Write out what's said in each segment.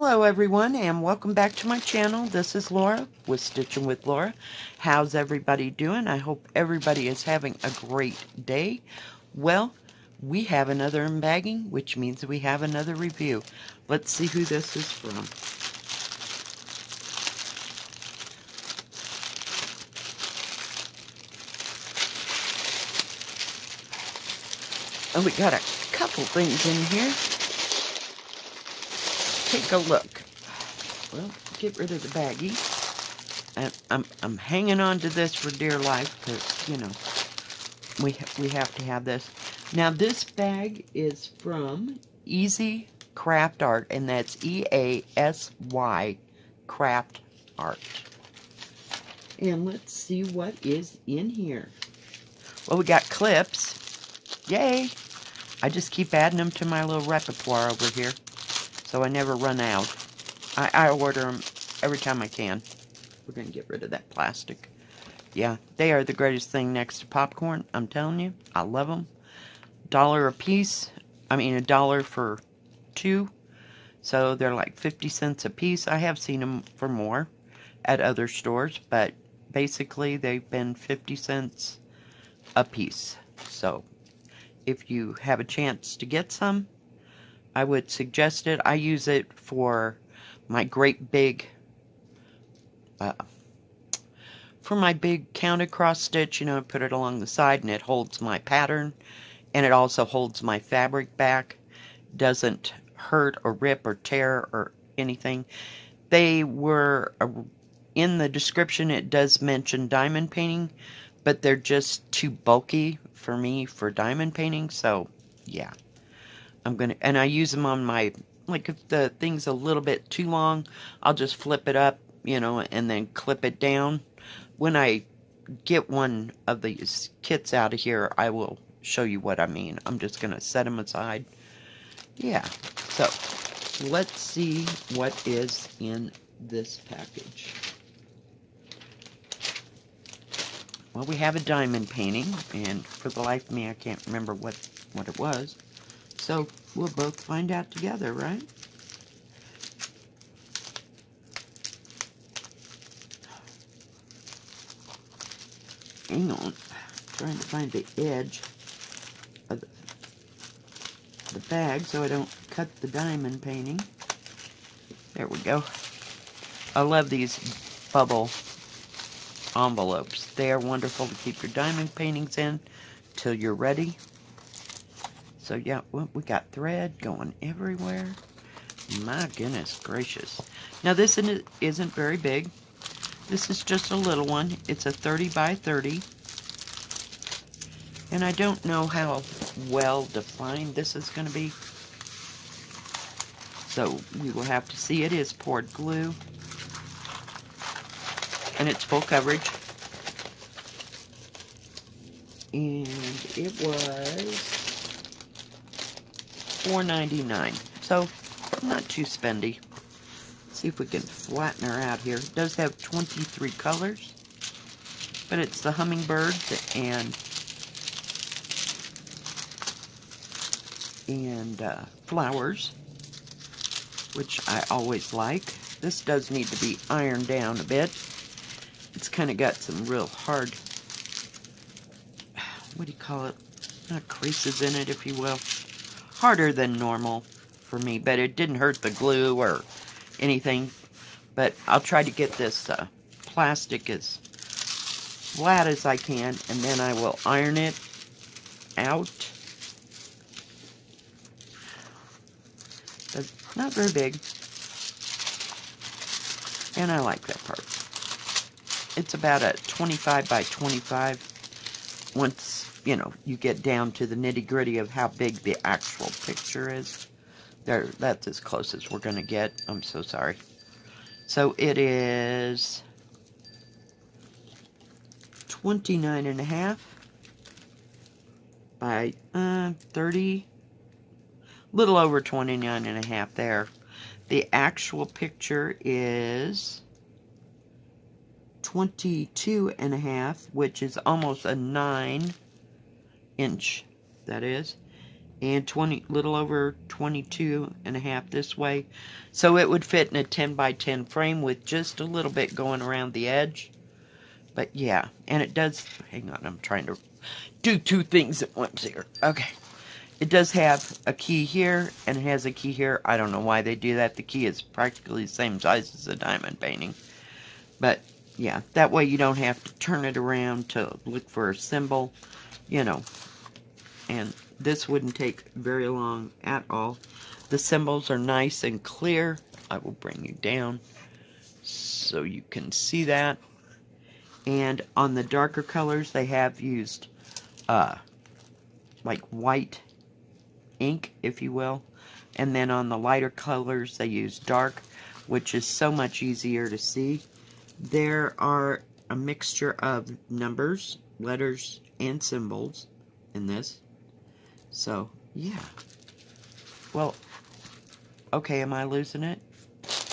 Hello everyone and welcome back to my channel. This is Laura with Stitching with Laura. How's everybody doing? I hope everybody is having a great day. Well, we have another unbagging, which means we have another review. Let's see who this is from. Oh, we got a couple things in here. Take a look. Well, get rid of the baggie. And I'm hanging on to this for dear life because, you know, we have to have this. Now, this bag is from EasyCraftArt, and that's E-A-S-Y Craft Art. And let's see what is in here. Well, we got clips. Yay! I just keep adding them to my little repertoire over here, so I never run out. I order them every time I can. We're going to get rid of that plastic. Yeah, they are the greatest thing next to popcorn. I'm telling you, I love them. $1 a piece. I mean, $1 for 2. So they're like 50 cents a piece. I have seen them for more at other stores, but basically they've been 50 cents a piece. So if you have a chance to get some, I would suggest it. I use it for my great big, for my big counted cross stitch. You know, I put it along the side and it holds my pattern, and it also holds my fabric back. Doesn't hurt or rip or tear or anything. They were, in the description it does mention diamond painting, but they're just too bulky for me for diamond painting, so yeah. And I use them on my, like if the thing's a little bit too long, I'll just flip it up, you know, and then clip it down. When I get one of these kits out of here, I will show you what I mean. I'm just going to set them aside. Yeah, so let's see what is in this package. Well, we have a diamond painting, and for the life of me, I can't remember what it was. So, we'll both find out together, right? Hang on. I'm trying to find the edge of the bag so I don't cut the diamond painting. There we go. I love these bubble envelopes. They are wonderful to keep your diamond paintings in till you're ready. So yeah, well, we got thread going everywhere. My goodness gracious. Now this isn't very big. This is just a little one. It's a 30 by 30. And I don't know how well defined this is going to be. So we will have to see. It is poured glue. And it's full coverage. And it was $4.99, so not too spendy. Let's see if we can flatten her out here. It does have 23 colors, but it's the hummingbird and flowers, which I always like. This does need to be ironed down a bit. It's kind of got some real hard, what do you call it? Not creases in it, if you will. Harder than normal for me, but it didn't hurt the glue or anything. But I'll try to get this plastic as flat as I can, and then I will iron it out. It's not very big, and I like that part. It's about a 25 by 25 once, you know, you get down to the nitty-gritty of how big the actual picture is. There, that's as close as we're going to get. I'm so sorry. So it is 29.5 by 30, little over 29.5 there. The actual picture is 22.5, which is almost a 9-inch, that is. and little over 22.5 this way. So it would fit in a 10 by 10 frame with just a little bit going around the edge. But yeah, and it does, hang on, I'm trying to do two things at once here. Okay. It does have a key here, and it has a key here. I don't know why they do that. The key is practically the same size as a diamond painting. But yeah, that way you don't have to turn it around to look for a symbol, you know. And this wouldn't take very long at all. The symbols are nice and clear. I will bring you down so you can see that. And on the darker colors, they have used like white ink, if you will. And then on the lighter colors, they use dark, which is so much easier to see. There are a mixture of numbers, letters, and symbols in this. So, yeah. Well, okay, am I losing it?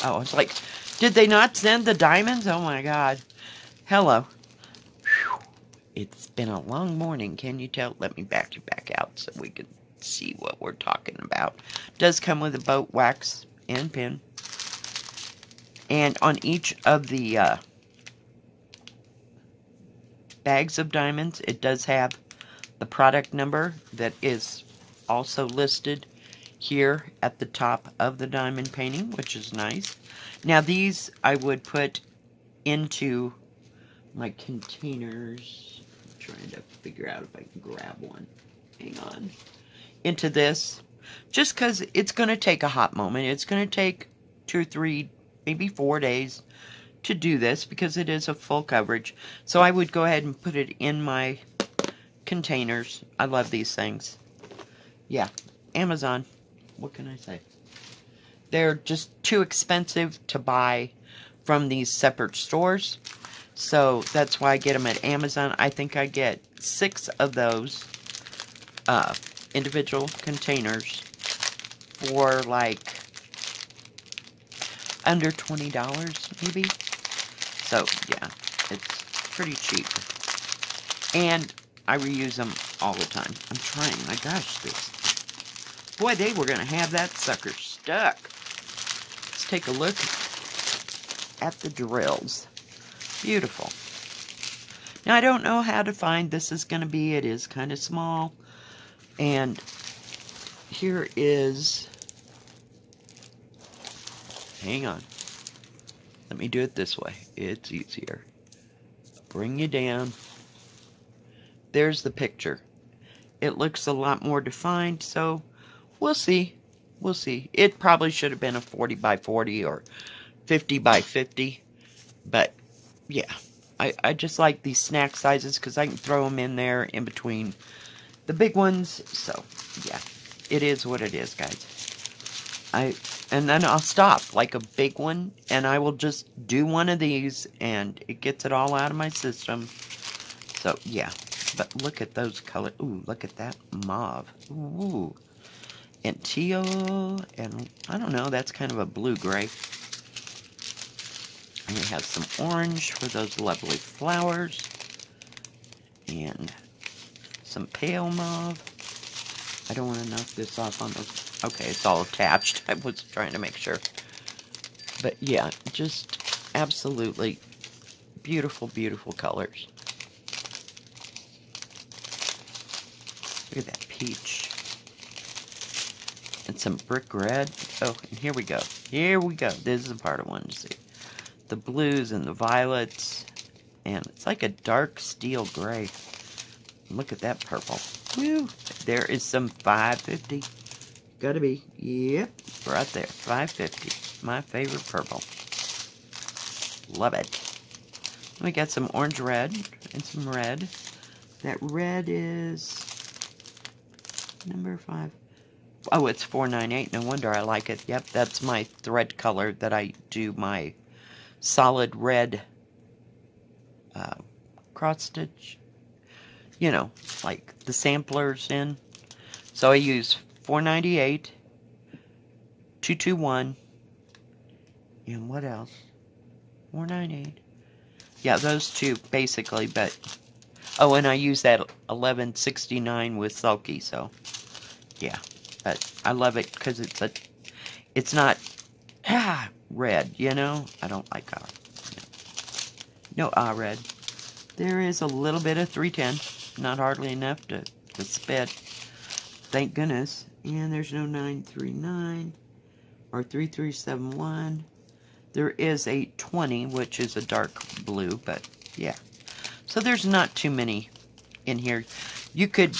Oh, I was like, did they not send the diamonds? Oh my god. Hello. Whew. It's been a long morning, can you tell? Let me back you back out so we can see what we're talking about. It does come with a boat, wax, and pin. And on each of the bags of diamonds, it does have the product number that is also listed here at the top of the diamond painting, which is nice. Now these I would put into my containers. I'm trying to figure out if I can grab one. Hang on. Into this, just because it's going to take a hot moment. It's going to take 2 or 3, maybe 4 days to do this because it is a full coverage. So I would go ahead and put it in my containers. I love these things. Yeah, Amazon. What can I say? They're just too expensive to buy from these separate stores. So that's why I get them at Amazon. I think I get 6 of those individual containers for like under $20 maybe. So yeah, it's pretty cheap. And I reuse them all the time. I'm trying. My gosh, boy, they were going to have that sucker stuck. Let's take a look at the drills. Beautiful. Now, I don't know how defined this is going to be. It is kind of small. And here is... Hang on. Let me do it this way. It's easier. Bring you down. There's the picture. It looks a lot more defined, so we'll see. We'll see. It probably should have been a 40 by 40 or 50 by 50. But, yeah. I just like these snack sizes because I can throw them in there in between the big ones. So, yeah. It is what it is, guys. And then I'll stop, like a big one, and I will just do one of these, and it gets it all out of my system. So, yeah. But look at those colors. Ooh, look at that mauve. Ooh. And teal, and I don't know, that's kind of a blue-gray. And it has some orange for those lovely flowers. And some pale mauve. I don't want to knock this off on those. Okay, it's all attached. I was trying to make sure. But yeah, just absolutely beautiful, beautiful colors. Look at that peach. And some brick red. Oh, and here we go. Here we go. This is the part I wanted to see. The blues and the violets. And it's like a dark steel gray. Look at that purple. Woo! There is some $5.50. Gotta be. Yep. Right there. $5.50. My favorite purple. Love it. We got some orange red and some red. That red is number 5. Oh, it's $4.98. No wonder I like it. Yep, that's my thread color that I do my solid red cross stitch. You know, like the samplers in. So I use $4.98, 221, and what else? $4.98. Yeah, those two basically. But oh, and I use that $11.69 with Sulky. So yeah, but I love it because it's not red, you know. I don't like no red. There is a little bit of 310, not hardly enough to spit. Thank goodness. And there's no 939 or 3371. There is a 20, which is a dark blue, but yeah. So there's not too many in here. You could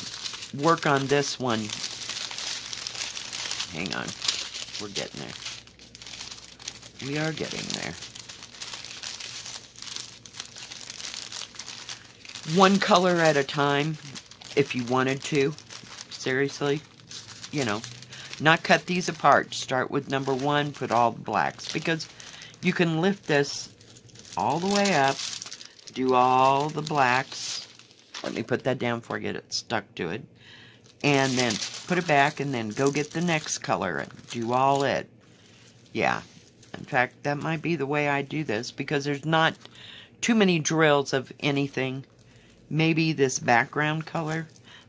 work on this one. Hang on. We're getting there. We are getting there. One color at a time, if you wanted to. Seriously. You know, not cut these apart. Start with number 1, put all the blacks. Because you can lift this all the way up, do all the blacks. Let me put that down before I get it stuck to it. And then put it back and then go get the next color and do all it. Yeah. In fact, that might be the way I do this because there's not too many drills of anything. Maybe this background color.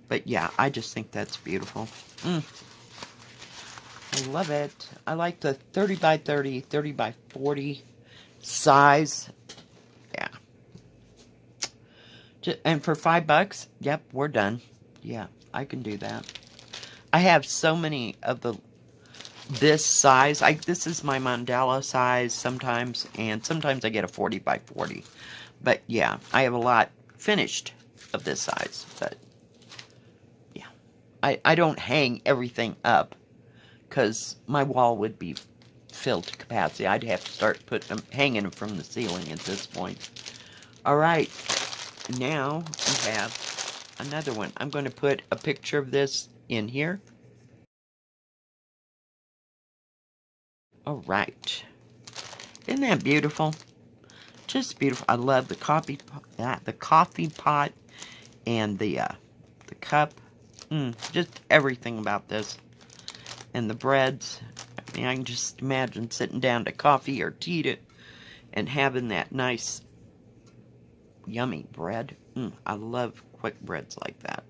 But yeah, I just think that's beautiful. I love it. I like the 30 by 30, 30 by 40 size. Yeah. And for $5, yep, we're done. Yeah, I can do that. I have so many of this size. This is my mandala size sometimes, and sometimes I get a 40 by 40. But yeah, I have a lot finished of this size. But yeah, I don't hang everything up because my wall would be filled to capacity. I'd have to start hanging them from the ceiling at this point. All right, now we have another one. I'm going to put a picture of this in here. All right. Isn't that beautiful? Just beautiful. I love the coffee pot and the cup. Just everything about this. And the breads. I mean, I can just imagine sitting down to coffee or tea and having that nice, yummy bread. I love quick breads like that.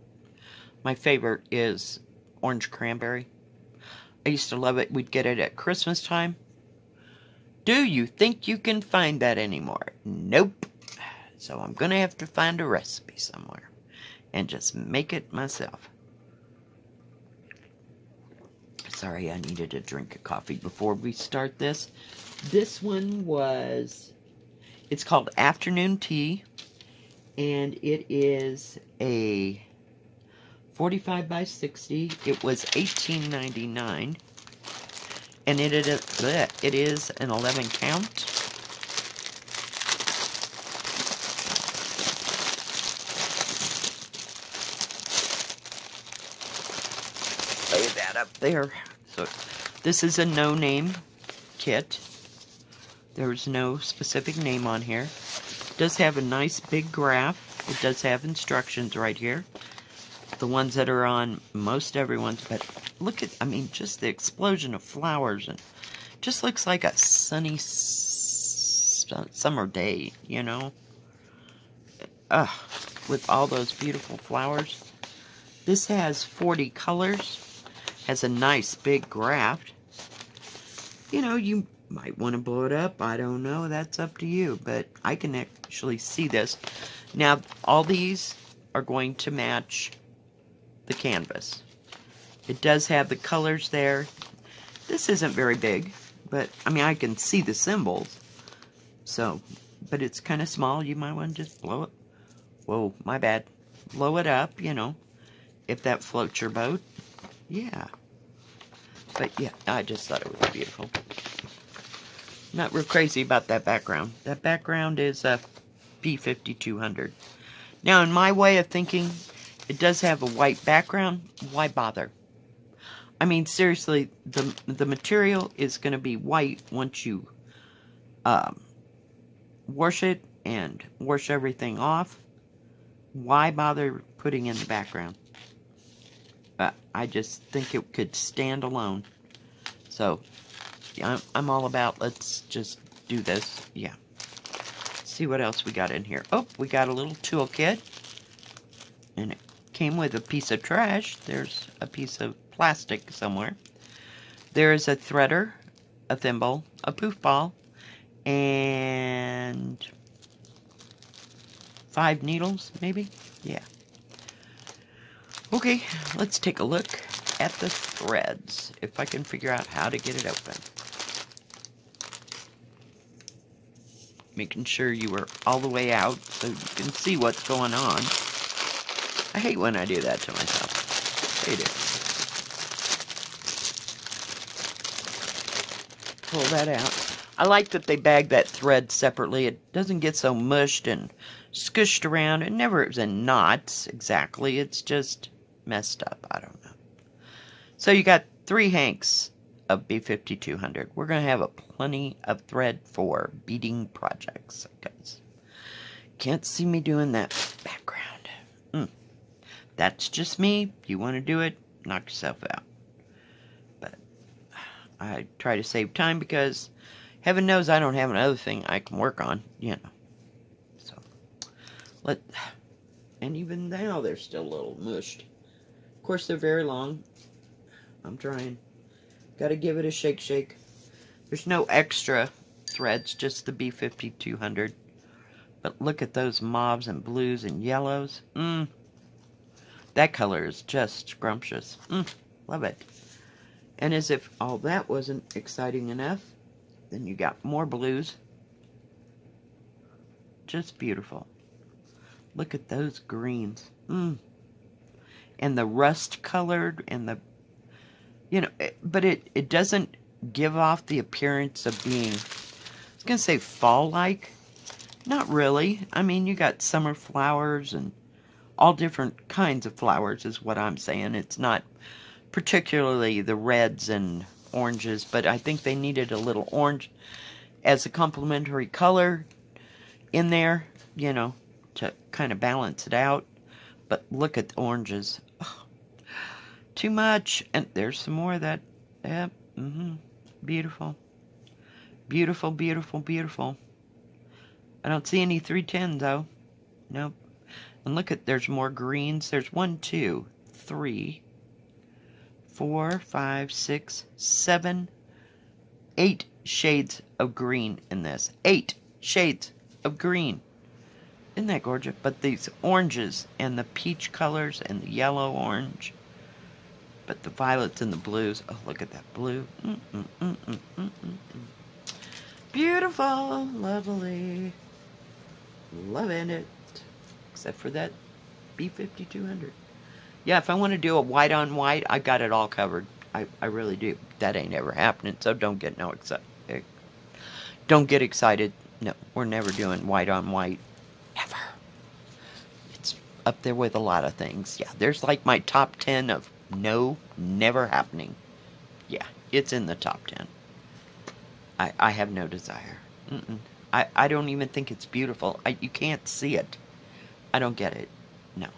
My favorite is orange cranberry. I used to love it. We'd get it at Christmas time. Do you think you can find that anymore? Nope. So I'm going to have to find a recipe somewhere and just make it myself. Sorry, I needed a drink of coffee before we start this. This one it's called Afternoon Tea, and it is a 45 by 60. It was $18.99, and it is an 11 count. Lay that up there. So this is a no-name kit. There's no specific name on here. It does have a nice big graph. It does have instructions right here. The ones that are on most everyone's, but look at, I mean, just the explosion of flowers, and just looks like a sunny summer day, you know? With all those beautiful flowers. This has 40 colors. Has a nice big graph. You know, you might want to blow it up. I don't know. That's up to you. But I can actually see this. Now, all these are going to match the canvas. It does have the colors there. This isn't very big, but I mean, I can see the symbols. So, but it's kind of small. You might want to just blow it. Whoa, my bad. Blow it up, you know, if that floats your boat. Yeah. But yeah, I just thought it was beautiful. Not real crazy about that background. That background is a P5200. Now, in my way of thinking, it does have a white background. Why bother? I mean, seriously, the material is going to be white once you wash it and wash everything off. Why bother putting in the background? I just think it could stand alone. So, yeah, I'm all about, let's just do this. Yeah. See what else we got in here. Oh, we got a little toolkit. And it came with a piece of trash. There's a piece of plastic somewhere. There is a threader, a thimble, a poof ball, and 5 needles, maybe? Yeah. Okay, let's take a look at the threads, if I can figure out how to get it open. Making sure you are all the way out so you can see what's going on. I hate when I do that to myself. Hate it. Pull that out. I like that they bag that thread separately. It doesn't get so mushed and scooshed around. It never is in knots exactly. It's just messed up. I don't know. So you got 3 hanks of B5200. We're going to have a plenty of thread for beading projects, guys. Can't see me doing that background. That's just me. If you want to do it, knock yourself out. But I try to save time because heaven knows I don't have another thing I can work on, you know. So, and even now they're still a little mushed. Of course, they're very long. I'm trying. Gotta give it a shake. There's no extra threads, just the B5200. But look at those mauves and blues and yellows. That color is just scrumptious. Love it. And as if all that wasn't exciting enough, then you got more blues. Just beautiful. Look at those greens. And the rust colored and the, you know, but it doesn't give off the appearance of being, I was going to say fall-like. Not really. I mean, you got summer flowers and all different kinds of flowers is what I'm saying. It's not particularly the reds and oranges, but I think they needed a little orange as a complementary color in there, you know, to kind of balance it out. But look at the oranges. Oh, too much. And there's some more of that. Yep. Beautiful. Beautiful, beautiful, beautiful. I don't see any 310 though. Nope. And look at, there's more greens. There's 1, 2, 3, 4, 5, 6, 7, 8 shades of green in this. 8 shades of green. Isn't that gorgeous? But these oranges and the peach colors and the yellow orange. But the violets and the blues. Oh, look at that blue. Beautiful. Lovely. Loving it. Except for that B5200. Yeah, if I want to do a white on white, I got it all covered. I really do. That ain't ever happening, so don't get don't get excited. No, we're never doing white on white. Never. It's up there with a lot of things. Yeah, there's like my top 10 of no, never happening. Yeah, it's in the top 10. I have no desire. I don't even think it's beautiful. You can't see it. I don't get it. No.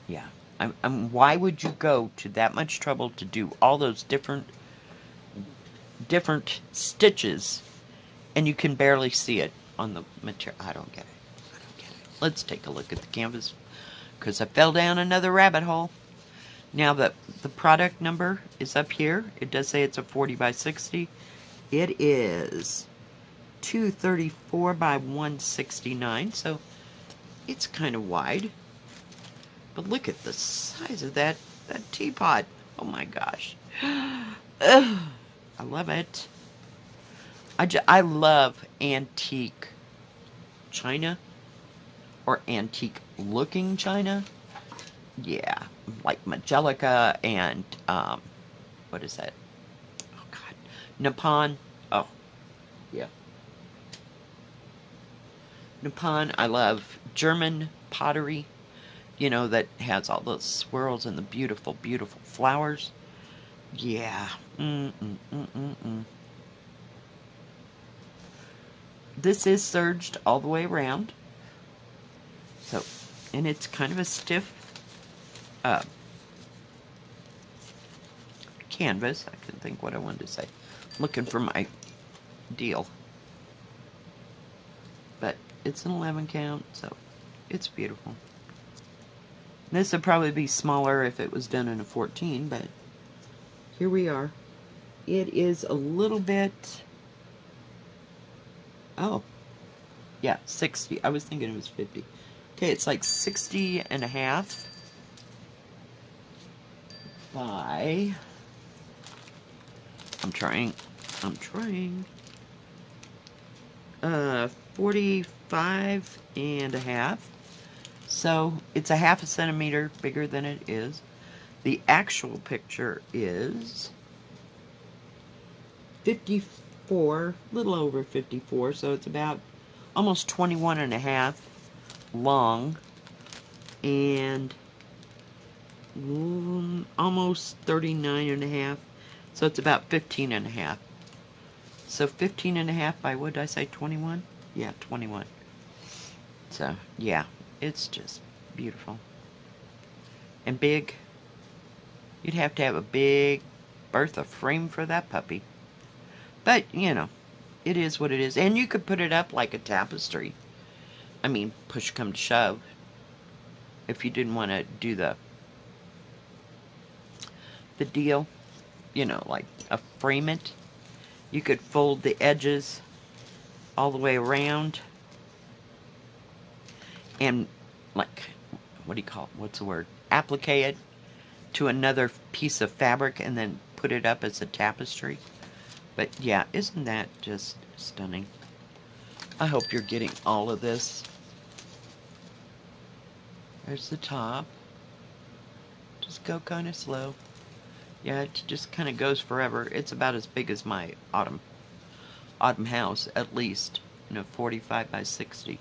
Yeah. Why would you go to that much trouble to do all those different stitches and you can barely see it on the material? I don't get it. I don't get it. Let's take a look at the canvas because I fell down another rabbit hole. Now the product number is up here. It does say it's a 40 by 60. It is 234 by 169, so it's kind of wide. But look at the size of that teapot. Oh my gosh. Ugh, I love it. I love antique china or antique looking china. Yeah, like Majelica and what is that? Oh God, Nippon. Oh, yeah. Nippon. I love German pottery. You know, that has all those swirls and the beautiful, beautiful flowers. Yeah. This is serged all the way around. So, and it's kind of a stiff canvas. I couldn't think what I wanted to say. I'm looking for my deal. But it's an 11 count, so It's beautiful. This would probably be smaller if it was done in a 14, but here we are. It is a little bit... Oh, yeah, 60. I was thinking it was 50. Okay, it's like 60 and a half by... I'm trying. 45 and a half. So it's a half a centimeter bigger than it is. The actual picture is 54, a little over 54, so it's about almost 21 and a half long and almost 39 and a half, so it's about 15 and a half. So 15 and a half by, what did I say, 21? Yeah, 21. So, yeah, it's just beautiful. And big. You'd have to have a big Bertha frame for that puppy. But, you know, it is what it is. And you could put it up like a tapestry. I mean, push come to shove. If you didn't want to do the deal, you know, like frame it. You could fold the edges all the way around. And, like, what do you call it? What's the word? Applique it to another piece of fabric and then put it up as a tapestry. But yeah, isn't that just stunning? I hope you're getting all of this. There's the top. Just go kind of slow. Yeah, it just kind of goes forever. It's about as big as my autumn house, at least. You know, 45 by 60.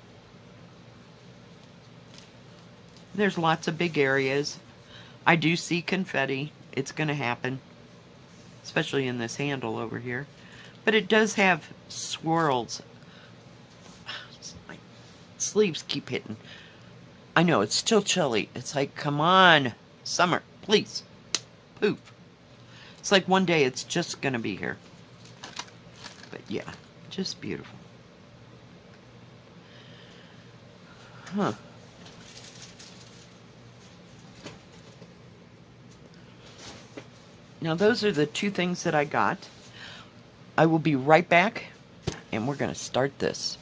There's lots of big areas. I do see confetti. It's going to happen. Especially in this handle over here. But it does have swirls. My sleeves keep hitting. I know, it's still chilly. It's like, come on, summer, please. Poof. It's like one day it's just going to be here. But yeah, just beautiful. Huh. Now those are the two things that I got. I will be right back, and we're going to start this.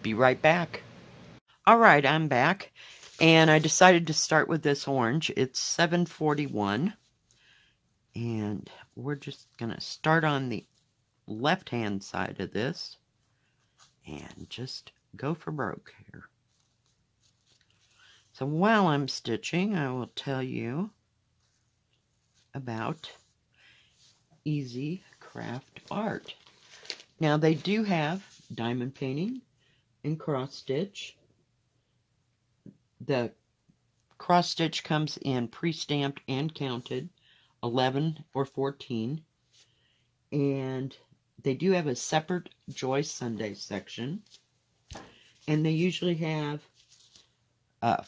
Be right back. Alright, I'm back, and I decided to start with this orange. It's 741, and we're just going to start on the left-hand side of this, and just go for broke here. So while I'm stitching, I will tell you about EasyCraftArt. Now they do have diamond painting and cross stitch. The cross stitch comes in pre-stamped and counted, 11 or 14. And they do have a separate Joy Sunday section. And they usually have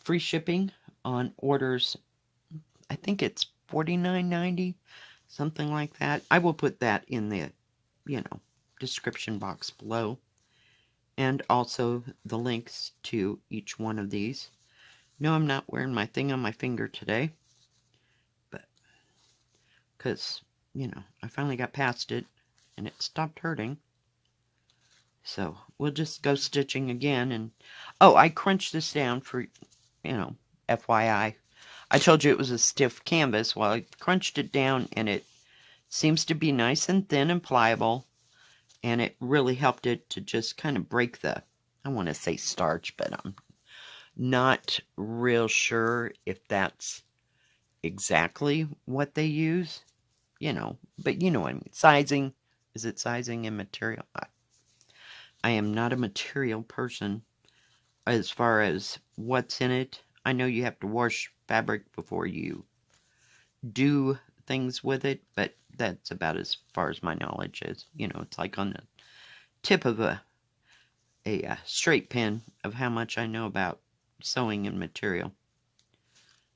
free shipping on orders. I think it's $49.90. Something like that. I will put that in the, you know, description box below. And also the links to each one of these. No, I'm not wearing my thing on my finger today. But, because, you know, I finally got past it. And it stopped hurting. So, we'll just go stitching again. And, oh, I crunched this down for, you know, FYI. I told you it was a stiff canvas. Well, I crunched it down and it seems to be nice and thin and pliable. And it really helped it to just kind of break the, I want to say starch, but I'm not real sure if that's exactly what they use. You know, but you know what I mean. Sizing. Is it sizing and material? I am not a material person as far as what's in it. I know you have to wash fabric before you do things with it, but that's about as far as my knowledge is. You know, it's like on the tip of a straight pin of how much I know about sewing and material.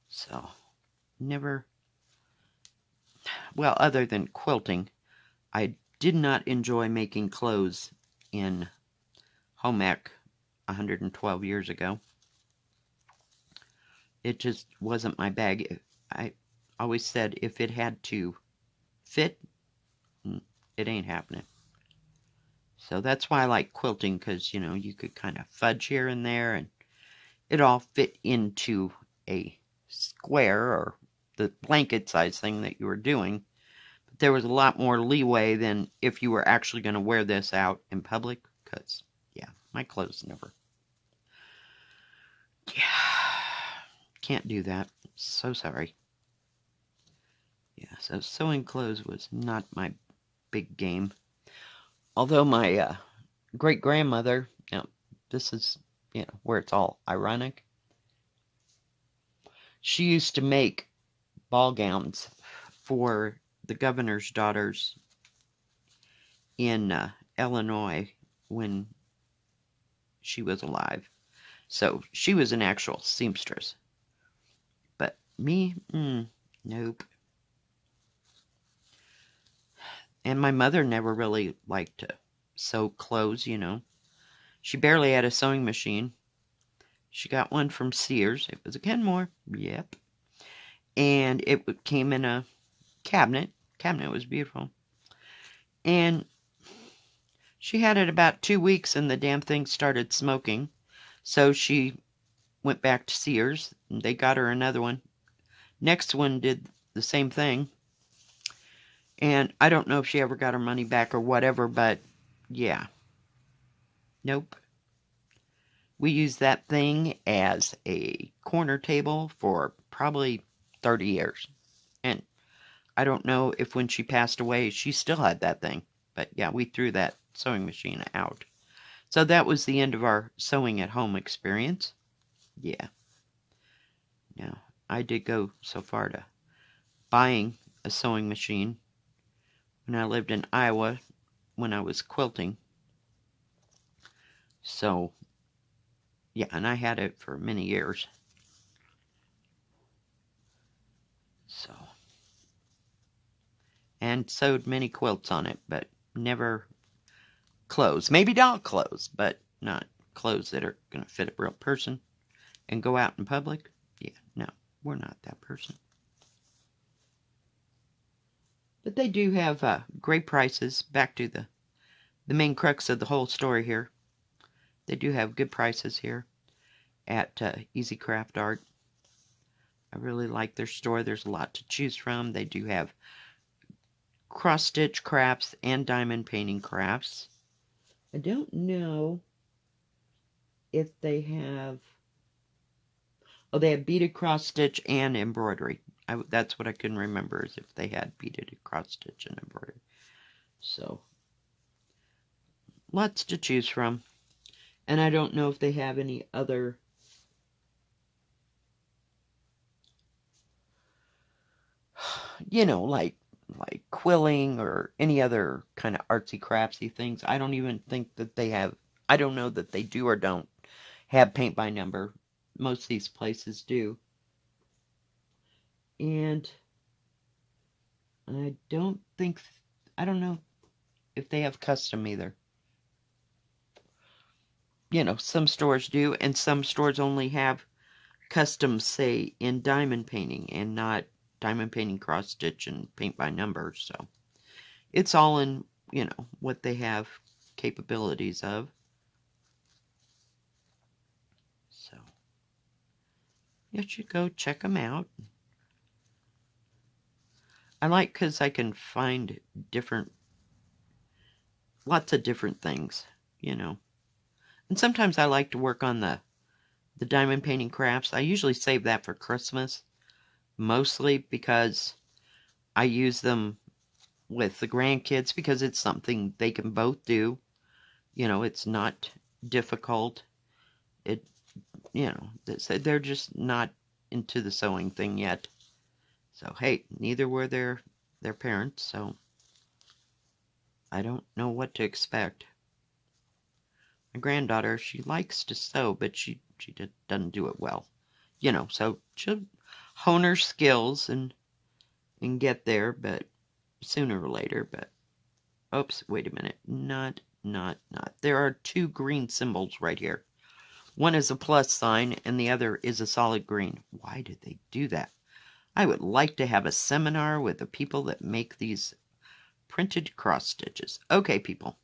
So, never, well, other than quilting, I did not enjoy making clothes in home ec 112 years ago. It just wasn't my bag. I always said if it had to fit, it ain't happening. So that's why I like quilting, because, you know, you could kind of fudge here and there, and it all fit into a square or the blanket size thing that you were doing. But there was a lot more leeway than if you were actually going to wear this out in public, because, yeah, my clothes never. Yeah, can't do that. So sorry. Yeah, so sewing clothes was not my big game. Although my great-grandmother, you know, this is, you know, where it's all ironic. She used to make ball gowns for the governor's daughters in Illinois when she was alive. So she was an actual seamstress. But me, nope. And my mother never really liked to sew clothes, you know. She barely had a sewing machine. She got one from Sears. It was a Kenmore. Yep. And it came in a cabinet. Cabinet was beautiful. And she had it about 2 weeks and the damn thing started smoking. So she went back to Sears. And they got her another one. Next one did the same thing. And I don't know if she ever got her money back or whatever, but yeah. Nope. We used that thing as a corner table for probably 30 years. And I don't know if when she passed away, she still had that thing. But yeah, we threw that sewing machine out. So that was the end of our sewing at home experience. Yeah. Now, I did go so far to buying a sewing machine when I lived in Iowa when I was quilting. So, yeah, and I had it for many years. So, and sewed many quilts on it, but never clothes. Maybe doll clothes, but not clothes that are going to fit a real person and go out in public. Yeah, no, we're not that person. But they do have great prices. Back to the main crux of the whole story here. They do have good prices here at EasyCraftArt. I really like their store. There's a lot to choose from. They do have cross-stitch crafts and diamond painting crafts. I don't know if they have... Oh, they have beaded cross-stitch and embroidery. That's what I couldn't remember, is if they had beaded cross-stitch and embroidery. So, lots to choose from. And I don't know if they have any other... You know, like quilling or any other kind of artsy craftsy things. I don't even think that they have... I don't know that they do or don't have paint by number. Most of these places do. And I don't know if they have custom either. You know, some stores do, and some stores only have custom, say, in diamond painting, and not diamond painting cross-stitch and paint by number. So, it's all in, you know, what they have capabilities of. So, you should go check them out. I like because I can find lots of different things, you know. And sometimes I like to work on the diamond painting crafts. I usually save that for Christmas, mostly because I use them with the grandkids because it's something they can both do. You know, it's not difficult. You know, they're just not into the sewing thing yet. So, hey, neither were their parents, so I don't know what to expect. My granddaughter, she likes to sew, but she doesn't do it well. You know, so she'll hone her skills and get there, but sooner or later. But, oops, wait a minute. Not. There are 2 green symbols right here. One is a plus sign and the other is a solid green. Why did they do that? I would like to have a seminar with the people that make these printed cross stitches. Okay, people.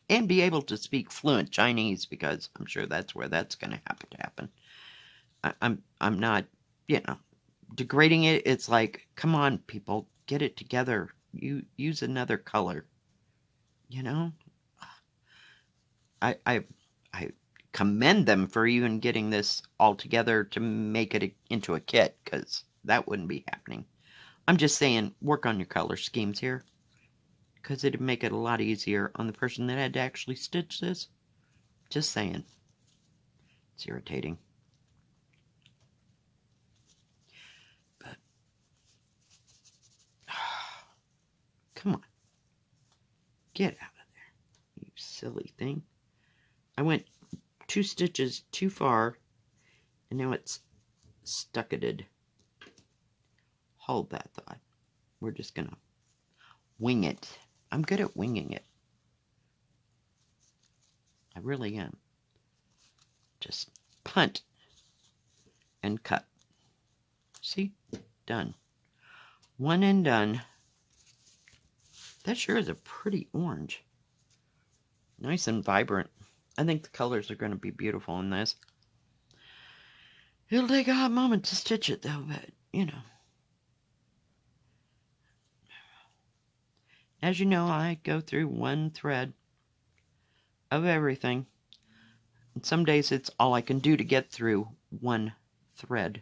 And be able to speak fluent Chinese, because I'm sure that's where that's going to happen. I'm not, degrading it. It's like, come on, people, get it together. You use another color. I commend them for even getting this all together to make it into a kit, because that wouldn't be happening. I'm just saying, work on your color schemes here, because it'd make it a lot easier on the person that had to actually stitch this. Just saying. It's irritating. But, come on. Get out of there, you silly thing. I went 2 stitches too far, and now it's stucketed. Hold that thought. We're just gonna wing it. I'm good at winging it. I really am. Just punt and cut. See? Done. One and done. That sure is a pretty orange. Nice and vibrant. I think the colors are going to be beautiful in this. It'll take a hot moment to stitch it, though, but, As you know, I go through one thread of everything. And some days it's all I can do to get through one thread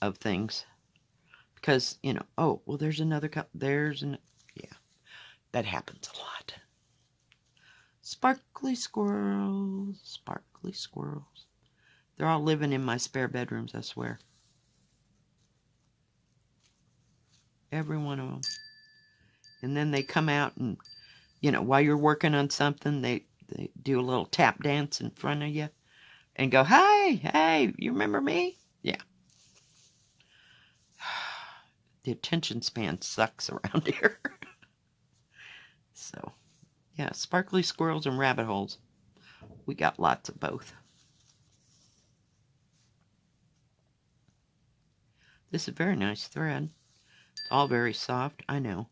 of things. Because, oh, well, there's another cut. Yeah, that happens a lot. Sparkly squirrels, sparkly squirrels. They're all living in my spare bedrooms, I swear. Every one of them. And then they come out and, while you're working on something, they do a little tap dance in front of you and go, hey, you remember me? Yeah. The attention span sucks around here. So, yeah, sparkly squirrels and rabbit holes. We got lots of both. This is a very nice thread. It's all very soft, I know.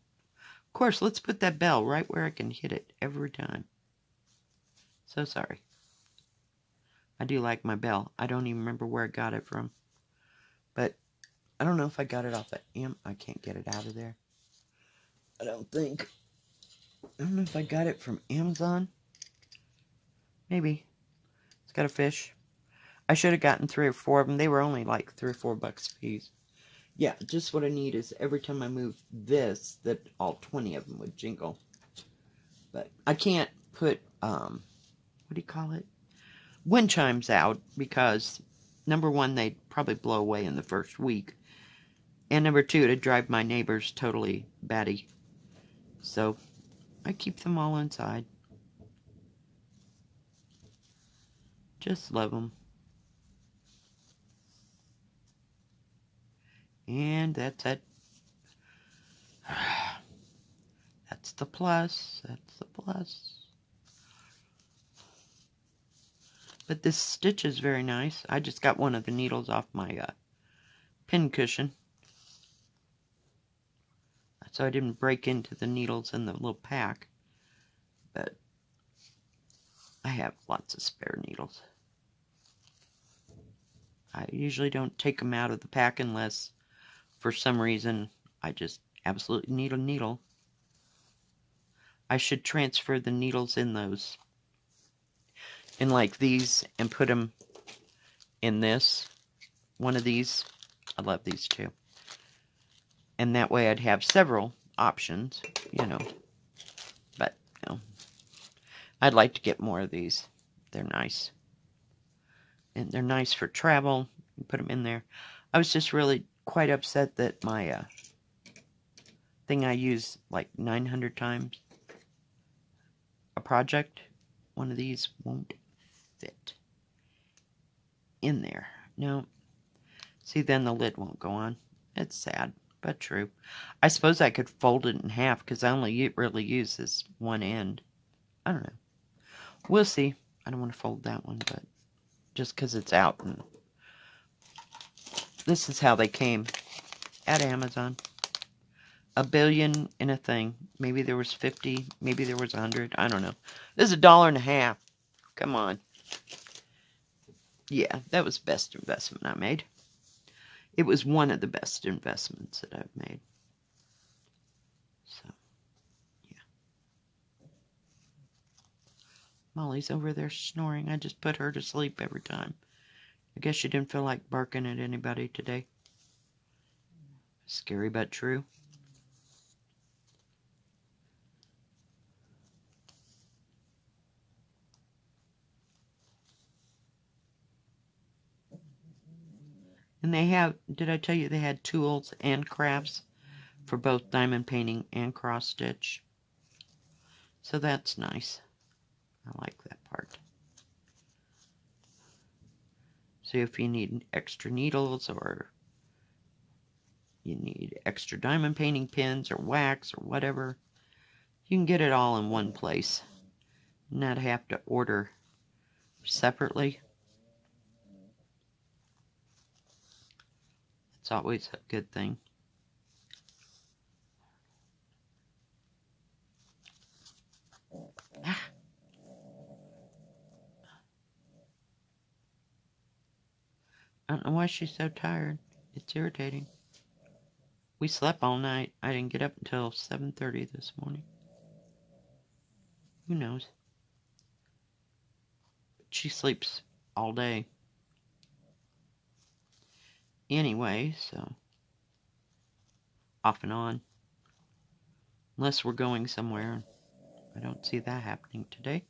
Of course, let's put that bell right where I can hit it every time. So sorry. I do like my bell. I don't even remember where I got it from. But I don't know if I got it off the I can't get it out of there. I don't think. I don't know if I got it from Amazon. Maybe. It's got a fish. I should have gotten 3 or 4 of them. They were only like $3 or $4 a piece. Yeah, just what I need is every time I move this, that all 20 of them would jingle. But I can't put, what do you call it? Wind chimes out, because number one, they'd probably blow away in the first week. And number two, it'd drive my neighbors totally batty. So I keep them all inside. Just love them. And that's it. That's the plus. That's the plus. But this stitch is very nice. I just got one of the needles off my pin cushion. So I didn't break into the needles in the little pack. But I have lots of spare needles. I usually don't take them out of the pack unless, for some reason, I just absolutely need a needle. I should transfer the needles in those, in like these, and put them in this. One of these. I love these too. And that way I'd have several options, But, I'd like to get more of these. They're nice. And they're nice for travel. You put them in there. I was just really quite upset that my thing I use like 900 times a project, one of these won't fit in there. No. See, then the lid won't go on. It's sad, but true. I suppose I could fold it in half, because I only really use this one end. I don't know. We'll see. I don't want to fold that one, but just because it's out. And this is how they came at Amazon. 1 billion in a thing. Maybe there was 50. Maybe there was 100. I don't know. This is $1.50. Come on. Yeah, that was the best investment I made. It was one of the best investments that I've made. So, yeah. Molly's over there snoring. I just put her to sleep every time. I guess she didn't feel like barking at anybody today. Scary but true. And they have, did I tell you they had tools and crafts for both diamond painting and cross stitch? So that's nice. I like that part. So if you need extra needles, or you need extra diamond painting pins or wax or whatever, you can get it all in one place. Not have to order separately. It's always a good thing. Ah. I don't know why she's so tired. It's irritating. We slept all night. I didn't get up until 7:30 this morning. Who knows? She sleeps all day. Anyway, so off and on. Unless we're going somewhere. I don't see that happening today.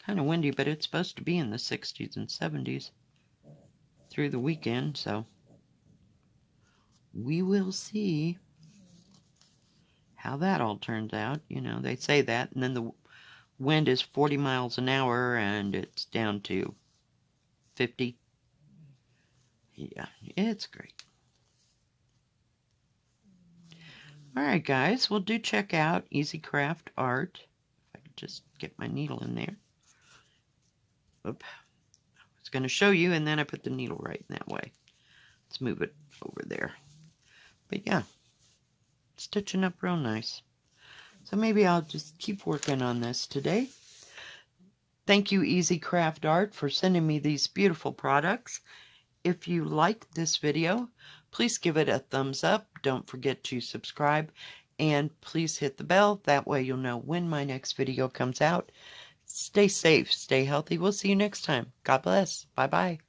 Kind of windy, but it's supposed to be in the 60s and 70s through the weekend, so we will see how that all turns out. You know, they say that, and then the wind is 40 miles an hour, and it's down to 50. Yeah, it's great. Alright, guys, well, do check out EasyCraftArt. If I could just get my needle in there. Oop. I was going to show you, and then I put the needle right in that way. Let's move it over there. But yeah, stitching up real nice. So maybe I'll just keep working on this today. Thank you, EasyCraftArt, for sending me these beautiful products. If you like this video, please give it a thumbs up. Don't forget to subscribe. And please hit the bell. That way you'll know when my next video comes out. Stay safe. Stay healthy. We'll see you next time. God bless. Bye-bye.